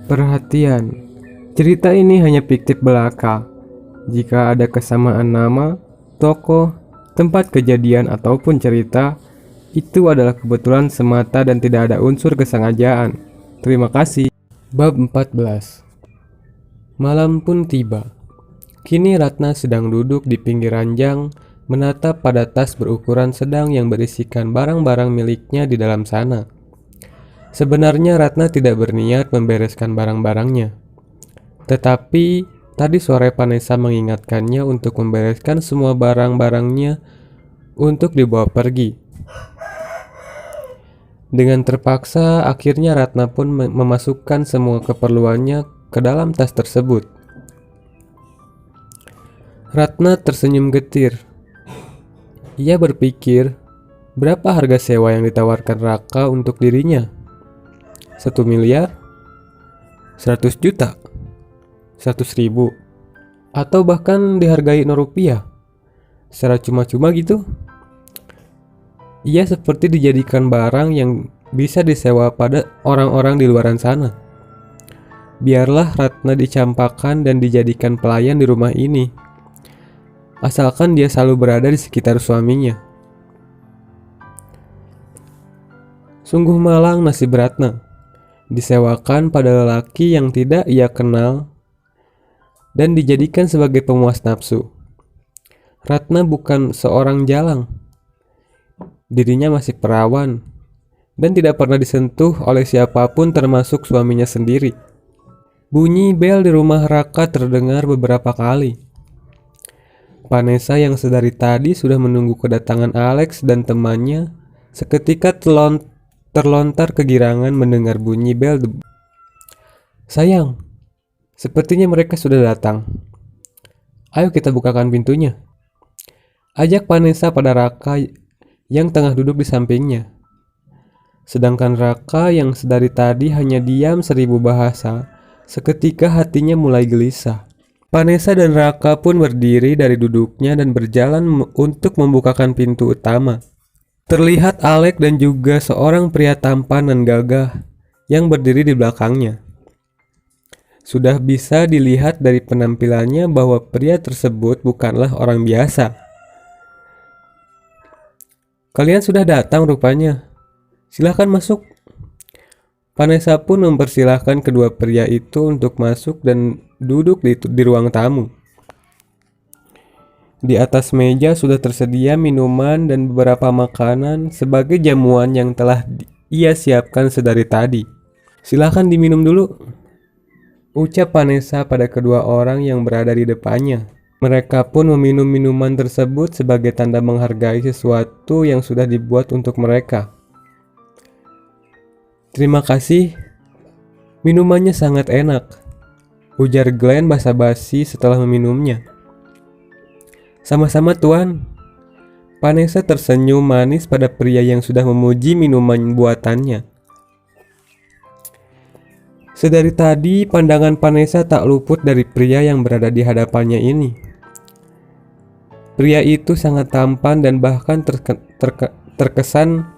Perhatian, cerita ini hanya fiktif belaka. Jika ada kesamaan nama, tokoh, tempat kejadian ataupun cerita, itu adalah kebetulan semata dan tidak ada unsur kesengajaan. Terima kasih. Bab 14. Malam pun tiba. Kini Ratna sedang duduk di pinggir ranjang, menatap pada tas berukuran sedang yang berisikan barang-barang miliknya di dalam sana. Sebenarnya Ratna tidak berniat membereskan barang-barangnya. Tetapi tadi sore Vanessa mengingatkannya untuk membereskan semua barang-barangnya untuk dibawa pergi. Dengan terpaksa, akhirnya Ratna pun memasukkan semua keperluannya ke dalam tas tersebut. Ratna tersenyum getir. Ia berpikir, berapa harga sewa yang ditawarkan Raka untuk dirinya? 1 miliar? 100 juta? 100.000? Atau bahkan dihargai 0 rupiah? Secara cuma-cuma gitu? Ia seperti dijadikan barang yang bisa disewa pada orang-orang di luaran sana. Biarlah Ratna dicampakkan dan dijadikan pelayan di rumah ini, asalkan dia selalu berada di sekitar suaminya. Sungguh malang nasib Ratna, disewakan pada lelaki yang tidak ia kenal dan dijadikan sebagai pemuas nafsu. Ratna bukan seorang jalang. Dirinya masih perawan dan tidak pernah disentuh oleh siapapun termasuk suaminya sendiri. Bunyi bel di rumah Raka terdengar beberapa kali. Vanessa yang sedari tadi sudah menunggu kedatangan Alex dan temannya seketika terlontar kegirangan mendengar bunyi bel. Sayang, sepertinya mereka sudah datang. Ayo kita bukakan pintunya, ajak Vanessa pada Raka yang tengah duduk di sampingnya. Sedangkan Raka yang sedari tadi hanya diam 1000 bahasa, seketika hatinya mulai gelisah. Vanessa dan Raka pun berdiri dari duduknya dan berjalan untuk membukakan pintu utama. Terlihat Alex dan juga seorang pria tampan dan gagah yang berdiri di belakangnya. Sudah bisa dilihat dari penampilannya bahwa pria tersebut bukanlah orang biasa. Kalian sudah datang rupanya. Silahkan masuk. Vanessa pun mempersilahkan kedua pria itu untuk masuk dan duduk di ruang tamu. Di atas meja sudah tersedia minuman dan beberapa makanan sebagai jamuan yang telah ia siapkan sedari tadi. Silahkan diminum dulu, ucap Vanessa pada kedua orang yang berada di depannya. Mereka pun meminum minuman tersebut sebagai tanda menghargai sesuatu yang sudah dibuat untuk mereka. Terima kasih, minumannya sangat enak, ujar Glenn basa-basi setelah meminumnya. Sama-sama tuan. Vanessa tersenyum manis pada pria yang sudah memuji minuman buatannya. Sedari tadi pandangan Vanessa tak luput dari pria yang berada di hadapannya ini. Pria itu sangat tampan dan bahkan terkesan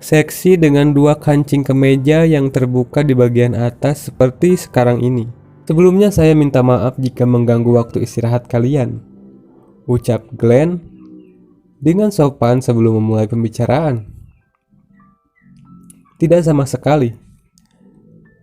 seksi dengan 2 kancing kemeja yang terbuka di bagian atas seperti sekarang ini. Sebelumnya saya minta maaf jika mengganggu waktu istirahat kalian, ucap Glenn dengan sopan sebelum memulai pembicaraan. Tidak sama sekali.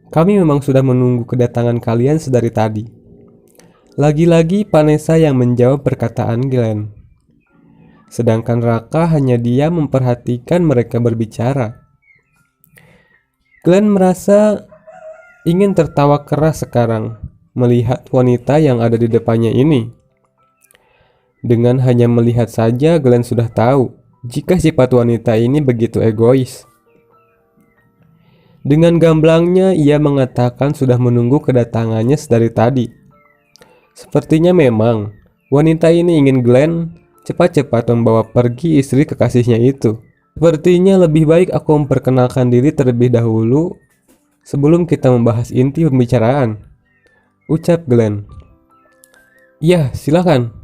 Kami memang sudah menunggu kedatangan kalian sedari tadi. Lagi-lagi Vanessa yang menjawab perkataan Glenn. Sedangkan Raka hanya diam memperhatikan mereka berbicara. Glenn merasa ingin tertawa keras sekarang melihat wanita yang ada di depannya ini. Dengan hanya melihat saja Glenn sudah tahu jika sifat wanita ini begitu egois. Dengan gamblangnya ia mengatakan sudah menunggu kedatangannya sedari tadi. Sepertinya memang wanita ini ingin Glenn cepat-cepat membawa pergi istri kekasihnya itu. Sepertinya lebih baik aku memperkenalkan diri terlebih dahulu sebelum kita membahas inti pembicaraan, ucap Glenn. Ya, silakan.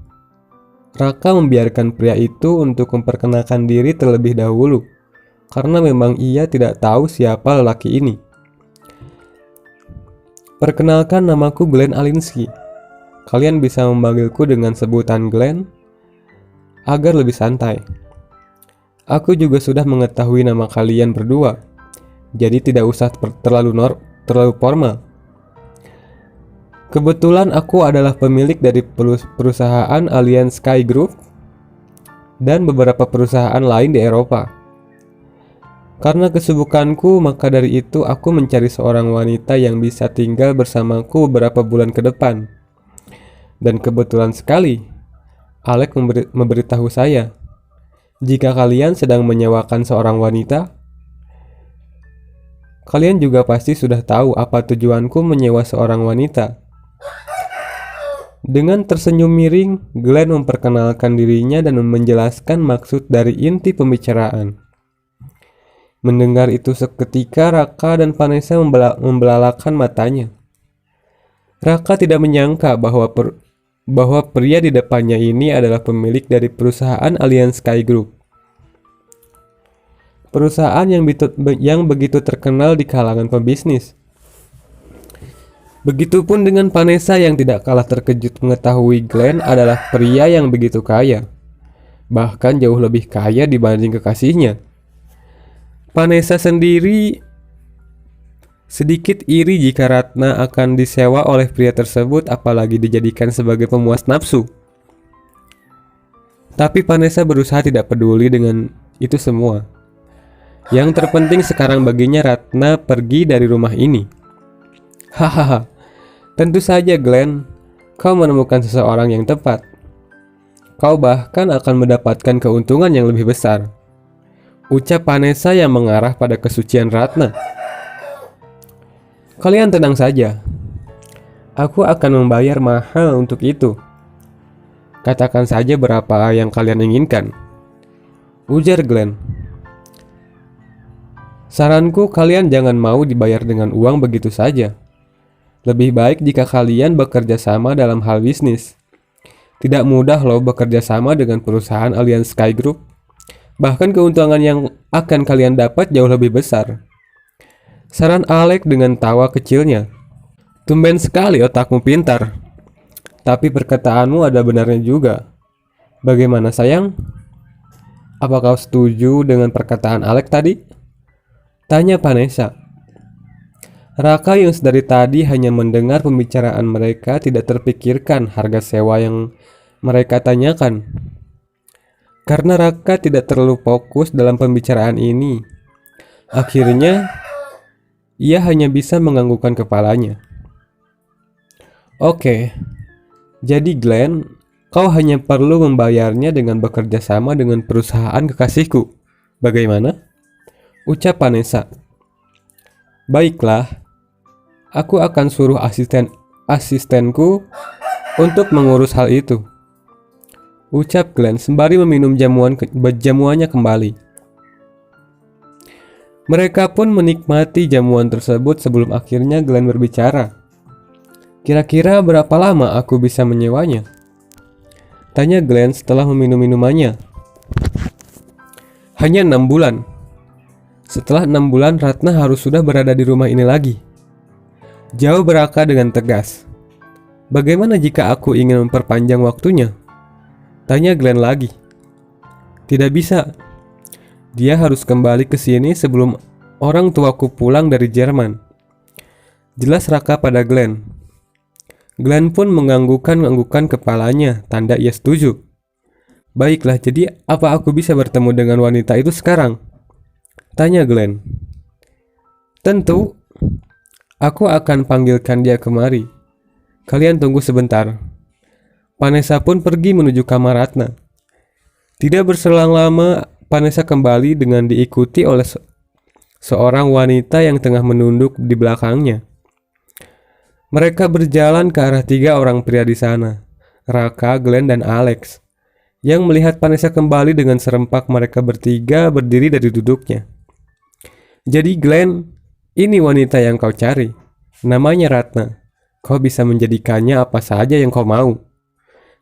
Raka membiarkan pria itu untuk memperkenalkan diri terlebih dahulu, karena memang ia tidak tahu siapa lelaki ini. Perkenalkan, namaku Glenn Alinsky. Kalian bisa memanggilku dengan sebutan Glenn agar lebih santai. Aku juga sudah mengetahui nama kalian berdua, jadi tidak usah terlalu formal. Kebetulan aku adalah pemilik dari perusahaan Alliance Sky Group dan beberapa perusahaan lain di Eropa. Karena kesibukanku, maka dari itu aku mencari seorang wanita yang bisa tinggal bersamaku beberapa bulan ke depan. Dan kebetulan sekali, Alex memberitahu saya, jika kalian sedang menyewakan seorang wanita, kalian juga pasti sudah tahu apa tujuanku menyewa seorang wanita. Dengan tersenyum miring, Glenn memperkenalkan dirinya dan menjelaskan maksud dari inti pembicaraan. Mendengar itu seketika Raka dan Vanessa membelalakan matanya. Raka tidak menyangka bahwa pria di depannya ini adalah pemilik dari perusahaan Alliance Sky Group. Perusahaan yang begitu terkenal di kalangan pebisnis. Begitupun dengan Vanessa yang tidak kalah terkejut mengetahui Glenn adalah pria yang begitu kaya. Bahkan jauh lebih kaya dibanding kekasihnya. Vanessa sendiri sedikit iri jika Ratna akan disewa oleh pria tersebut, apalagi dijadikan sebagai pemuas nafsu. Tapi Vanessa berusaha tidak peduli dengan itu semua. Yang terpenting sekarang baginya Ratna pergi dari rumah ini. Hahaha, tentu saja Glenn, kau menemukan seseorang yang tepat. Kau bahkan akan mendapatkan keuntungan yang lebih besar, ucap Vanessa yang mengarah pada kesucian Ratna. Kalian tenang saja. Aku akan membayar mahal untuk itu. Katakan saja berapa yang kalian inginkan, ujar Glenn. Saranku, kalian jangan mau dibayar dengan uang begitu saja. Lebih baik jika kalian bekerja sama dalam hal bisnis. Tidak mudah loh bekerja sama dengan perusahaan Alliance Sky Group. Bahkan keuntungan yang akan kalian dapat jauh lebih besar. Saran Alex dengan tawa kecilnya. Tumben sekali otakmu pintar. Tapi perkataanmu ada benarnya juga. Bagaimana sayang? Apa kau setuju dengan perkataan Alex tadi? Tanya Vanessa. Raka yang dari tadi hanya mendengar pembicaraan mereka tidak terpikirkan harga sewa yang mereka tanyakan. Karena Raka tidak terlalu fokus dalam pembicaraan ini, akhirnya ia hanya bisa menganggukkan kepalanya. Oke, jadi Glenn, kau hanya perlu membayarnya dengan bekerja sama dengan perusahaan kekasihku. Bagaimana? Ucap Vanessa. Baiklah, aku akan suruh asistenku untuk mengurus hal itu, ucap Glenn sembari meminum jamuannya kembali. Mereka pun menikmati jamuan tersebut sebelum akhirnya Glenn berbicara. Kira-kira berapa lama aku bisa menyewanya? Tanya Glenn setelah meminum minumannya. Hanya 6 bulan. Setelah 6 bulan Ratna harus sudah berada di rumah ini lagi. Jawab Raka dengan tegas. Bagaimana jika aku ingin memperpanjang waktunya? Tanya Glenn lagi. Tidak bisa. Dia harus kembali ke sini sebelum orang tuaku pulang dari Jerman. Jelas Raka pada Glenn. Glenn pun menganggukkan kepalanya, tanda ia setuju. Baiklah, jadi apa aku bisa bertemu dengan wanita itu sekarang? Tanya Glenn. Tentu. Aku akan panggilkan dia kemari. Kalian tunggu sebentar. Vanessa pun pergi menuju kamar Ratna. Tidak berselang lama, Vanessa kembali dengan diikuti oleh seorang wanita yang tengah menunduk di belakangnya. Mereka berjalan ke arah 3 orang pria di sana, Raka, Glenn, dan Alex, yang melihat Vanessa kembali dengan serempak mereka bertiga berdiri dari duduknya. Jadi Glenn, ini wanita yang kau cari. Namanya Ratna. Kau bisa menjadikannya apa saja yang kau mau.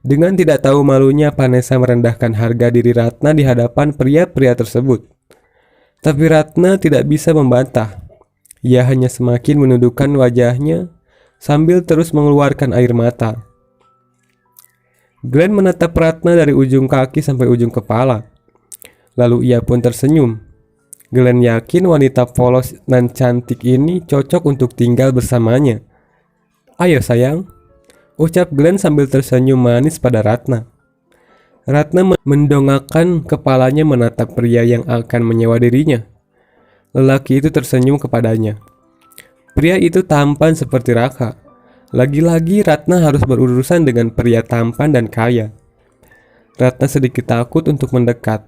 Dengan tidak tahu malunya, Vanessa merendahkan harga diri Ratna di hadapan pria-pria tersebut. Tapi Ratna tidak bisa membantah. Ia hanya semakin menundukkan wajahnya sambil terus mengeluarkan air mata. Glenn menatap Ratna dari ujung kaki sampai ujung kepala. Lalu ia pun tersenyum. Glenn yakin wanita polos dan cantik ini cocok untuk tinggal bersamanya. "Ayo sayang," ucap Glenn sambil tersenyum manis pada Ratna. Ratna mendongakkan kepalanya menatap pria yang akan menyewa dirinya. Lelaki itu tersenyum kepadanya. Pria itu tampan seperti Raka. Lagi-lagi Ratna harus berurusan dengan pria tampan dan kaya. Ratna sedikit takut untuk mendekat.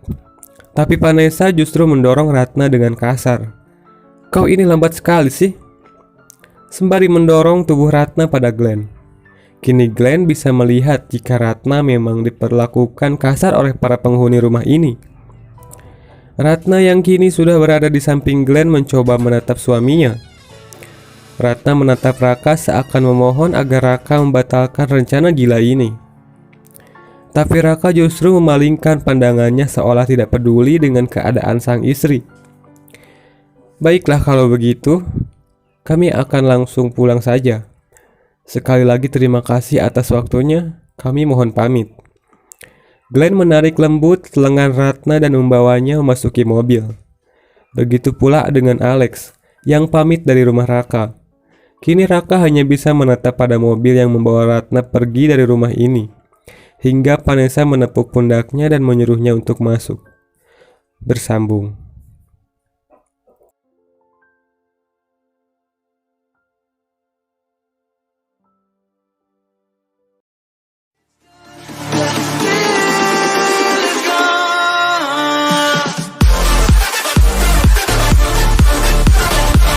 Tapi Vanessa justru mendorong Ratna dengan kasar. "Kau ini lambat sekali sih," sembari mendorong tubuh Ratna pada Glenn. Kini Glenn bisa melihat jika Ratna memang diperlakukan kasar oleh para penghuni rumah ini. Ratna yang kini sudah berada di samping Glenn mencoba menatap suaminya. Ratna menatap Raka seakan memohon agar Raka membatalkan rencana gila ini. Tapi Raka justru memalingkan pandangannya seolah tidak peduli dengan keadaan sang istri. "Baiklah kalau begitu, kami akan langsung pulang saja. Sekali lagi terima kasih atas waktunya, kami mohon pamit." Glenn menarik lembut lengan Ratna dan membawanya memasuki mobil. Begitu pula dengan Alex yang pamit dari rumah Raka. Kini Raka hanya bisa menatap pada mobil yang membawa Ratna pergi dari rumah ini, hingga Vanessa menepuk pundaknya dan menyuruhnya untuk masuk. Bersambung.